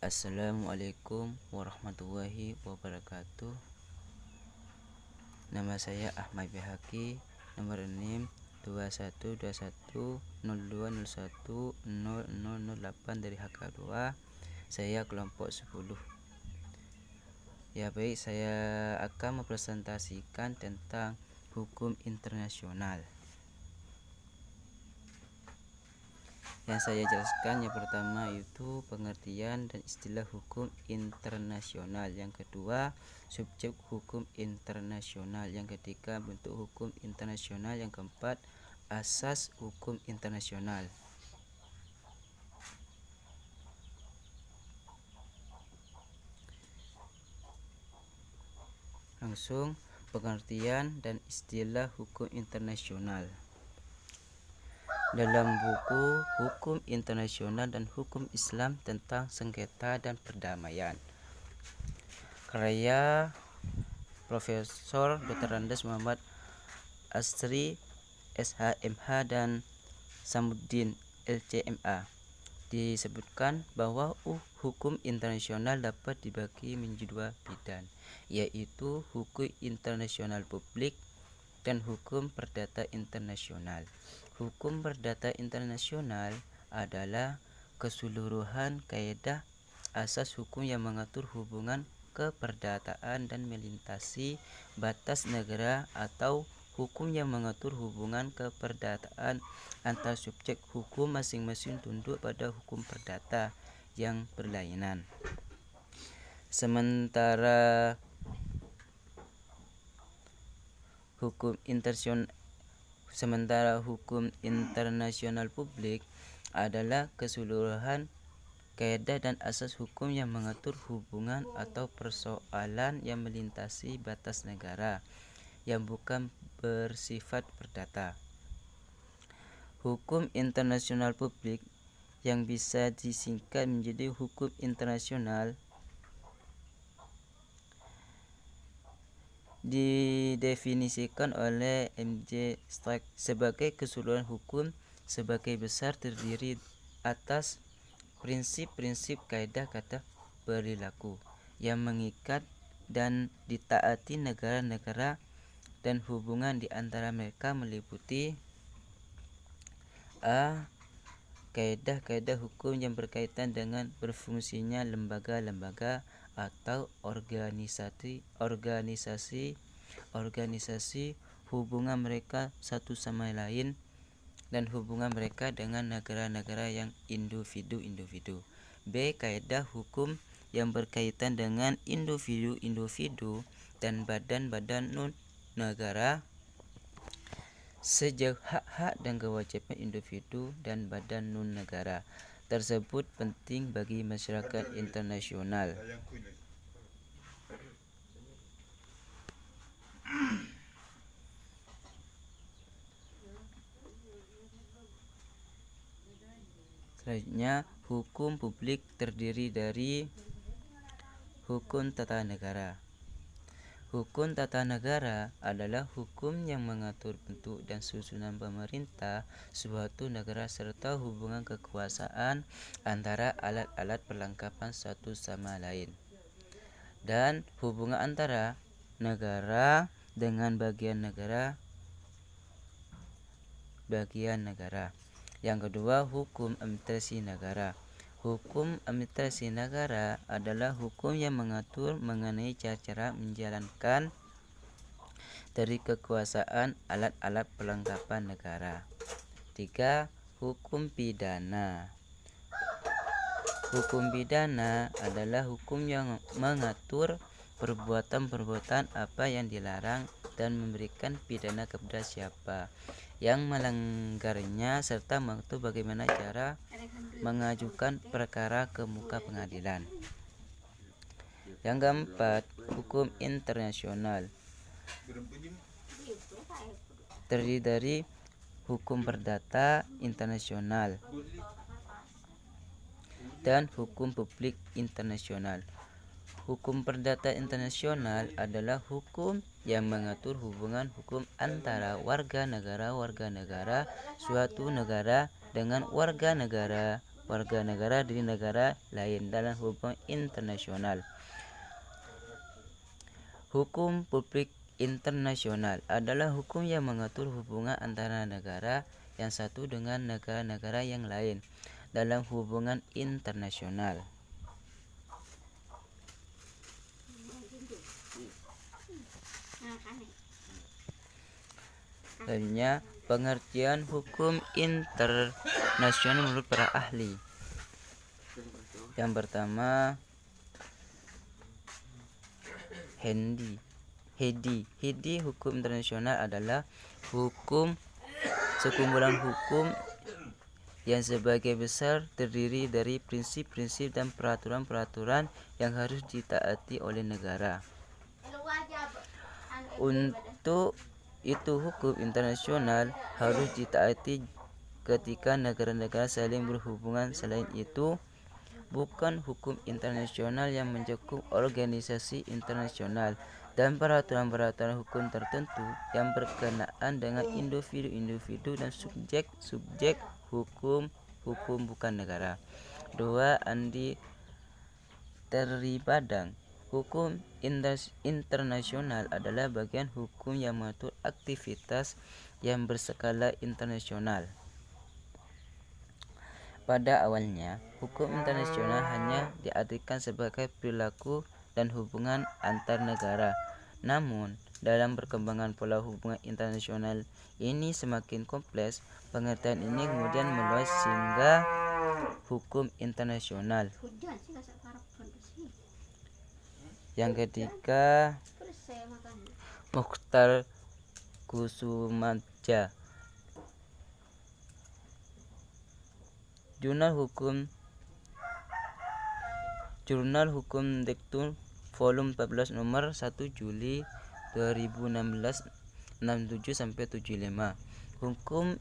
Assalamualaikum warahmatullahi wabarakatuh. Nama saya Ahmad Bihaki, nomor NIM 212102010008 dari HK2. Saya kelompok 10. Ya baik, saya akan mempresentasikan tentang hukum internasional. Yang saya jelaskan yang pertama itu pengertian dan istilah hukum internasional, yang kedua subjek hukum internasional, yang ketiga bentuk hukum internasional, yang keempat asas hukum internasional. Langsung pengertian dan istilah hukum internasional. Dalam buku Hukum Internasional dan Hukum Islam tentang Sengketa dan Perdamaian, karya Profesor Dr. Andes Muhammad Asri SHMH dan Samuddin LCMA, disebutkan bahwa hukum internasional dapat dibagi menjadi dua bidang, yaitu hukum internasional publik dan hukum perdata internasional. Hukum perdata internasional adalah keseluruhan kaidah asas hukum yang mengatur hubungan keperdataan dan melintasi batas negara, atau hukum yang mengatur hubungan keperdataan antar subjek hukum masing-masing tunduk pada hukum perdata yang berlainan. Sementara hukum internasional publik adalah keseluruhan kaidah dan asas hukum yang mengatur hubungan atau persoalan yang melintasi batas negara yang bukan bersifat perdata. Hukum internasional publik, yang bisa disingkat menjadi hukum internasional, didefinisikan oleh M.J. Stark sebagai keseluruhan hukum sebagai besar terdiri atas prinsip-prinsip kaidah kata perilaku yang mengikat dan ditaati negara-negara, dan hubungan di antara mereka meliputi a. Kaidah-kaidah hukum yang berkaitan dengan berfungsinya lembaga-lembaga atau organisasi, hubungan mereka satu sama lain, dan hubungan mereka dengan negara-negara yang individu-individu. B. Kaidah hukum yang berkaitan dengan individu-individu dan badan-badan non-negara sejauh hak-hak dan kewajiban individu dan badan non-negara tersebut penting bagi masyarakat internasional. Selanjutnya, hukum publik terdiri dari hukum tata negara. Hukum tata negara adalah hukum yang mengatur bentuk dan susunan pemerintah suatu negara serta hubungan kekuasaan antara alat-alat perlengkapan satu sama lain, dan hubungan antara negara dengan bagian negara. Yang kedua, hukum administrasi negara. Hukum administrasi negara adalah hukum yang mengatur mengenai cara menjalankan dari kekuasaan alat-alat perlengkapan negara. 3. Hukum pidana. Hukum pidana adalah hukum yang mengatur perbuatan-perbuatan apa yang dilarang dan memberikan pidana kepada siapa yang melanggarnya, serta mengatur bagaimana cara mengajukan perkara ke muka pengadilan. Yang keempat, hukum internasional terdiri dari hukum perdata internasional dan hukum publik internasional. Hukum perdata internasional adalah hukum yang mengatur hubungan hukum antara warga negara suatu negara dengan warga negara warga negara di negara lain dalam hubungan internasional. Hukum publik internasional adalah hukum yang mengatur hubungan antara negara yang satu dengan negara-negara yang lain dalam hubungan internasional. Selanjutnya, pengertian hukum internasional menurut para ahli. Yang pertama, Hedi hukum internasional adalah sekumpulan hukum yang sebagai besar terdiri dari prinsip-prinsip dan peraturan-peraturan yang harus ditaati oleh negara. Untuk itu hukum internasional harus ditaati ketika negara-negara saling berhubungan. Selain itu, bukan hukum internasional yang mencakup organisasi internasional dan peraturan-peraturan hukum tertentu yang berkenaan dengan individu-individu dan subjek-subjek hukum bukan negara. 2. Andi Teribadang. Hukum internasional adalah bagian hukum yang mengatur aktivitas yang berskala internasional. Pada awalnya, hukum internasional hanya diartikan sebagai perilaku dan hubungan antar negara. Namun, dalam perkembangan pola hubungan internasional ini semakin kompleks, pengertian ini kemudian meluas sehingga hukum internasional. Yang ketiga, Mukhtar Kusumadja. Jurnal Hukum Dektum Volume 14 nomor 1 Juli 2016 67-75. Hukum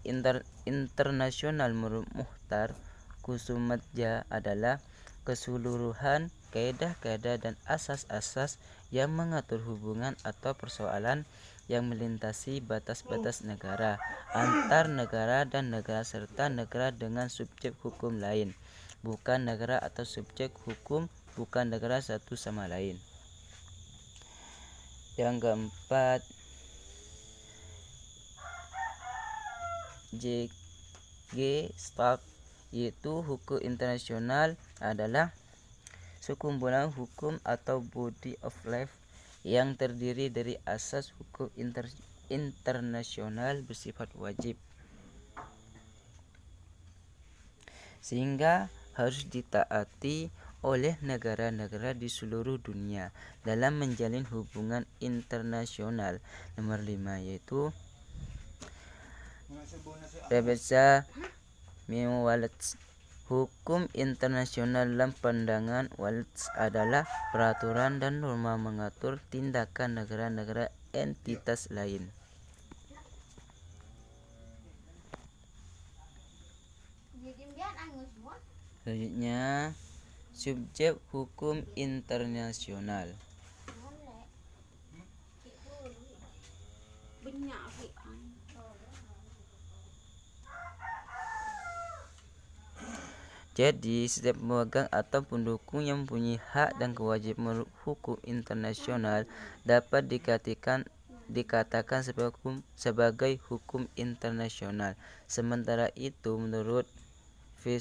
internasional menurut Mukhtar Kusumadja adalah keseluruhan kaidah-kaidah dan asas-asas yang mengatur hubungan atau persoalan yang melintasi batas-batas negara, antar negara dan negara serta negara dengan subjek hukum lain, bukan negara atau subjek hukum bukan negara satu sama lain. Yang keempat, J.G. Stark, yaitu hukum internasional adalah sekumpulan hukum atau body of law yang terdiri dari asas hukum internasional bersifat wajib, sehingga harus ditaati oleh negara-negara di seluruh dunia dalam menjalin hubungan internasional. Nomor 5 yaitu Rebecca Waltz. Hukum internasional dalam pandangan Waltz adalah peraturan dan norma mengatur tindakan negara-negara entitas lain. Selanjutnya, subjek hukum internasional. Jadi, setiap pemegang atau pendukung yang mempunyai hak dan kewajiban hukum internasional dapat dikatakan sebagai hukum internasional. Sementara itu, menurut V.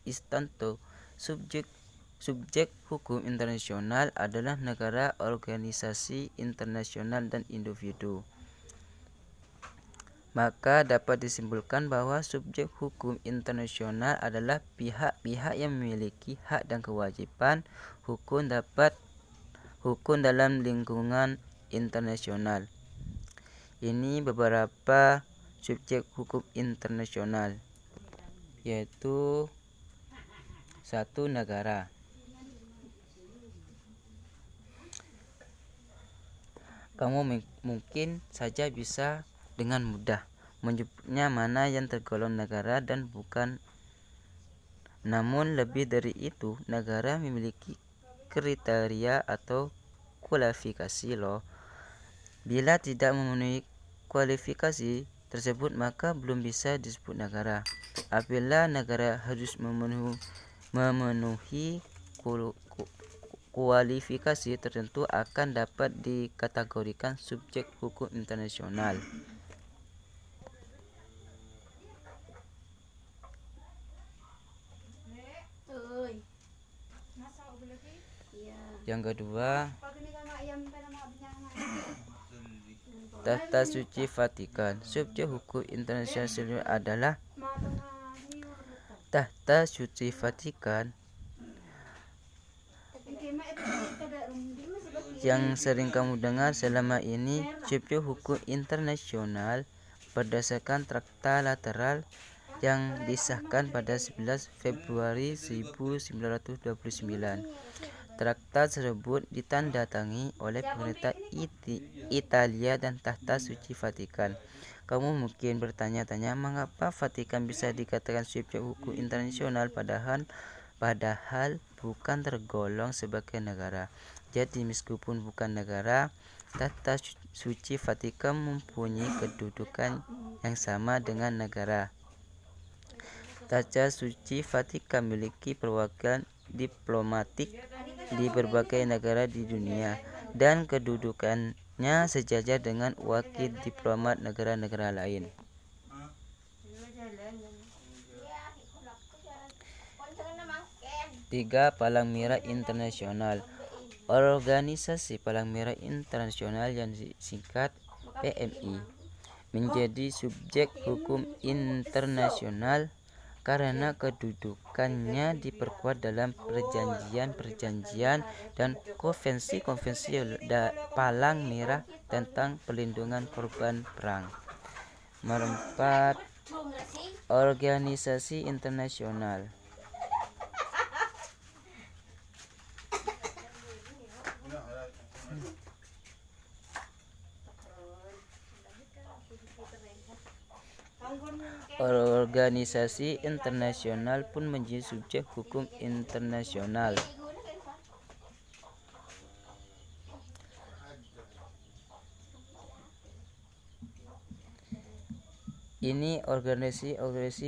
Istanto, subjek hukum internasional adalah negara, organisasi internasional, dan individu. Maka dapat disimpulkan bahwa subjek hukum internasional adalah pihak-pihak yang memiliki hak dan kewajiban hukum dalam lingkungan internasional. Ini beberapa subjek hukum internasional, yaitu 1. Negara. Kamu mungkin saja bisa dengan mudah menyebutnya mana yang tergolong negara dan bukan. Namun lebih dari itu, negara memiliki kriteria atau kualifikasi loh. Bila tidak memenuhi kualifikasi tersebut maka belum bisa disebut negara. Apabila negara harus memenuhi kualifikasi tertentu akan dapat dikategorikan subjek hukum internasional. Yang kedua, Tahta Suci Vatikan. Subjek hukum internasional adalah Tahta Suci Vatikan yang sering kamu dengar selama ini. Subjek hukum internasional berdasarkan Traktat Lateral yang disahkan pada 11 Februari 1929. Traktat tersebut ditandatangani oleh pemerintah Italia dan Tahta Suci Vatikan. Kamu mungkin bertanya-tanya, mengapa Vatikan bisa dikatakan subjek hukum internasional padahal bukan tergolong sebagai negara. Jadi meskipun bukan negara, Tahta Suci Vatikan mempunyai kedudukan yang sama dengan negara. Tahta Suci Vatikan memiliki perwakilan diplomatik di berbagai negara di dunia dan kedudukannya sejajar dengan wakil diplomat negara-negara lain. Tiga, Palang Merah Internasional. Organisasi Palang Merah Internasional yang disingkat PMI menjadi subjek hukum internasional karena kedudukannya diperkuat dalam perjanjian dan konvensi Palang Merah tentang perlindungan korban perang. Nomor 4, organisasi internasional. Organisasi internasional pun menjadi subjek hukum internasional. Ini organisasi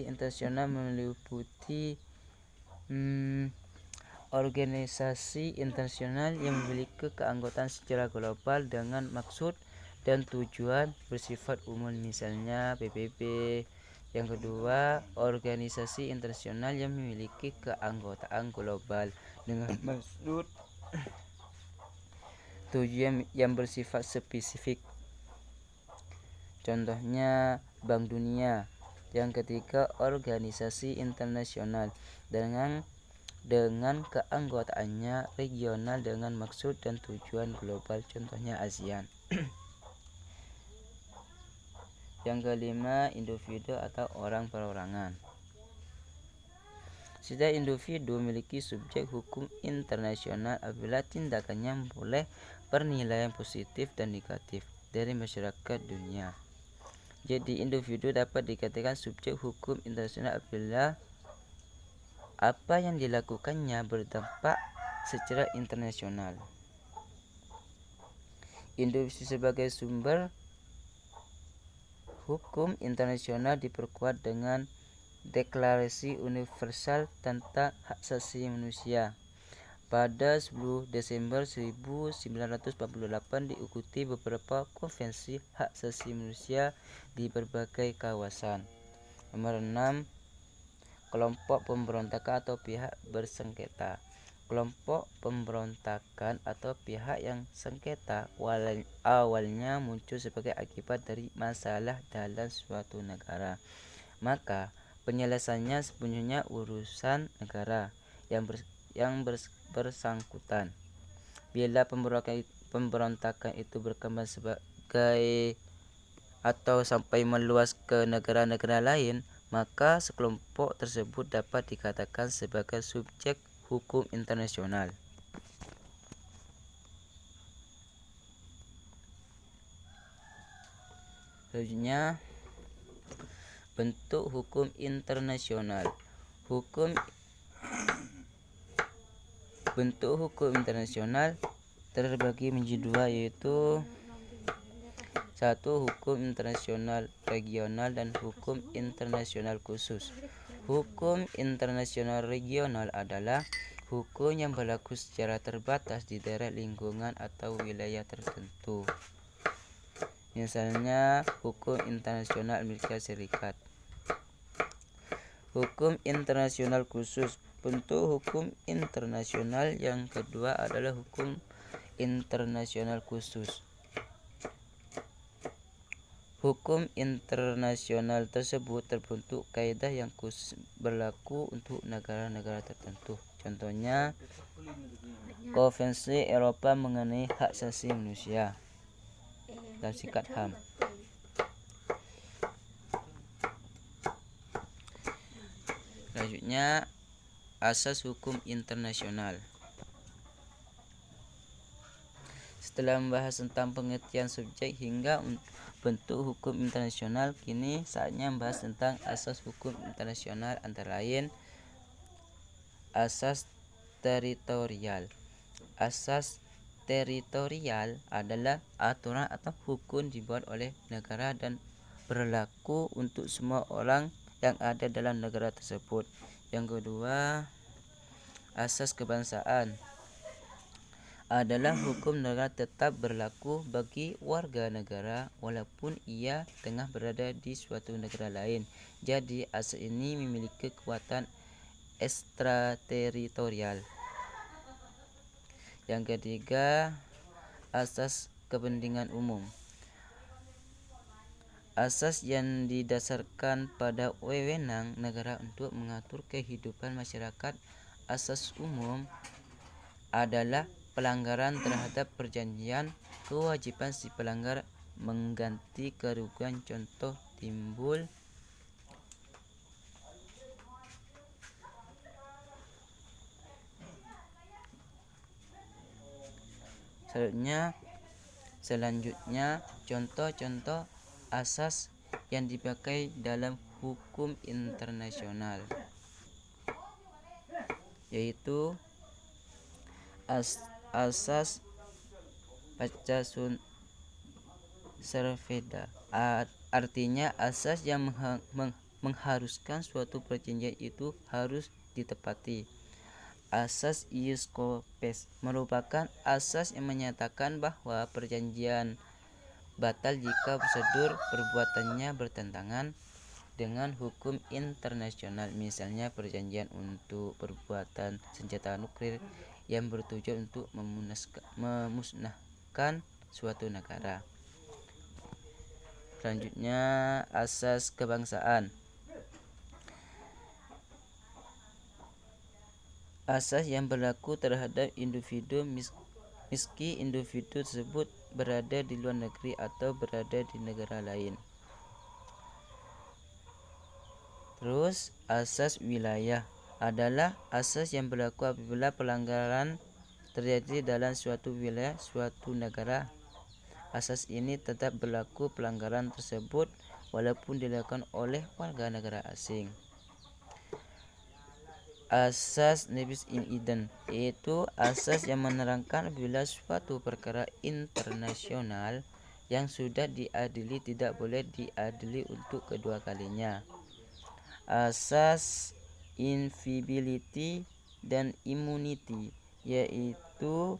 internasional meliputi organisasi internasional yang memiliki keanggotaan secara global dengan maksud dan tujuan bersifat umum, misalnya PBB. Yang kedua, organisasi internasional yang memiliki keanggotaan global dengan maksud tujuan yang bersifat spesifik. Contohnya Bank Dunia. Yang ketiga, organisasi internasional dengan keanggotaannya regional dengan maksud dan tujuan global, contohnya ASEAN. Yang kelima, individu atau orang perorangan. Setiap individu memiliki subjek hukum internasional apabila tindakannya memperoleh penilaian positif dan negatif dari masyarakat dunia. Jadi individu dapat dikatakan subjek hukum internasional apabila apa yang dilakukannya berdampak secara internasional. Individu sebagai sumber hukum internasional diperkuat dengan Deklarasi Universal tentang Hak Asasi Manusia pada 10 Desember 1948, diikuti beberapa konvensi hak asasi manusia di berbagai kawasan. Nomor 6, kelompok pemberontakan atau pihak bersengketa. Kelompok pemberontakan atau pihak yang sengketa awalnya muncul sebagai akibat dari masalah dalam suatu negara. Maka penyelesaiannya sepenuhnya urusan negara yang bersangkutan. Bila pemberontakan itu berkembang sebagai atau sampai meluas ke negara-negara lain, maka sekelompok tersebut dapat dikatakan sebagai subjek hukum internasional. Selanjutnya, bentuk hukum internasional. Bentuk hukum internasional terbagi menjadi dua, yaitu 1. Hukum internasional regional dan hukum internasional khusus. Hukum internasional regional adalah hukum yang berlaku secara terbatas di daerah lingkungan atau wilayah tertentu. Misalnya hukum internasional Amerika Serikat. Hukum internasional khusus. Bentuk hukum internasional yang kedua adalah hukum internasional khusus. Hukum internasional tersebut terbentuk kaidah yang khusus berlaku untuk negara-negara tertentu. Contohnya, Konvensi Eropa mengenai hak asasi manusia dan sikat HAM. Selanjutnya, asas hukum internasional. Setelah membahas tentang pengertian subjek hingga bentuk hukum internasional, kini saatnya membahas tentang asas hukum internasional, antara lain asas teritorial. Asas teritorial adalah aturan atau hukum dibuat oleh negara dan berlaku untuk semua orang yang ada dalam negara tersebut. Yang kedua, asas kebangsaan adalah hukum negara tetap berlaku bagi warga negara walaupun ia tengah berada di suatu negara lain. Jadi asas ini memiliki kekuatan ekstrateritorial. Yang ketiga, asas kepentingan umum. Asas yang didasarkan pada wewenang negara untuk mengatur kehidupan masyarakat. Asas umum adalah pelanggaran terhadap perjanjian, kewajiban si pelanggar mengganti kerugian. Contoh timbul selanjutnya contoh-contoh asas yang dipakai dalam hukum internasional, yaitu asas Paca sunt servanda, artinya asas yang mengharuskan suatu perjanjian itu harus ditepati. Asas ius coepes merupakan asas yang menyatakan bahwa perjanjian batal jika prosedur perbuatannya bertentangan dengan hukum internasional. Misalnya perjanjian untuk perbuatan senjata nuklir yang bertujuan untuk memusnahkan suatu negara. Selanjutnya, asas kebangsaan. Asas yang berlaku terhadap individu meski individu tersebut berada di luar negeri atau berada di negara lain. Terus, asas wilayah adalah asas yang berlaku apabila pelanggaran terjadi dalam suatu wilayah suatu negara. Asas ini tetap berlaku pelanggaran tersebut walaupun dilakukan oleh warga negara asing. Asas nebis in idem, yaitu asas yang menerangkan apabila suatu perkara internasional yang sudah diadili tidak boleh diadili untuk kedua kalinya. Asas inviolability dan immunity, yaitu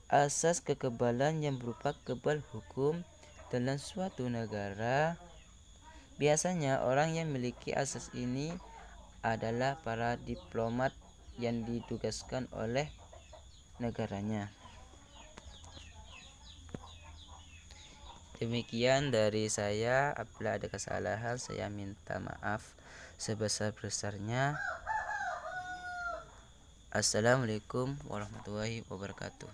asas kekebalan yang berupa kebal hukum dalam suatu negara. Biasanya orang yang memiliki asas ini adalah para diplomat yang ditugaskan oleh negaranya. Demikian dari saya. Apabila ada kesalahan, saya minta maaf sebesar-besarnya. Assalamualaikum warahmatullahi wabarakatuh.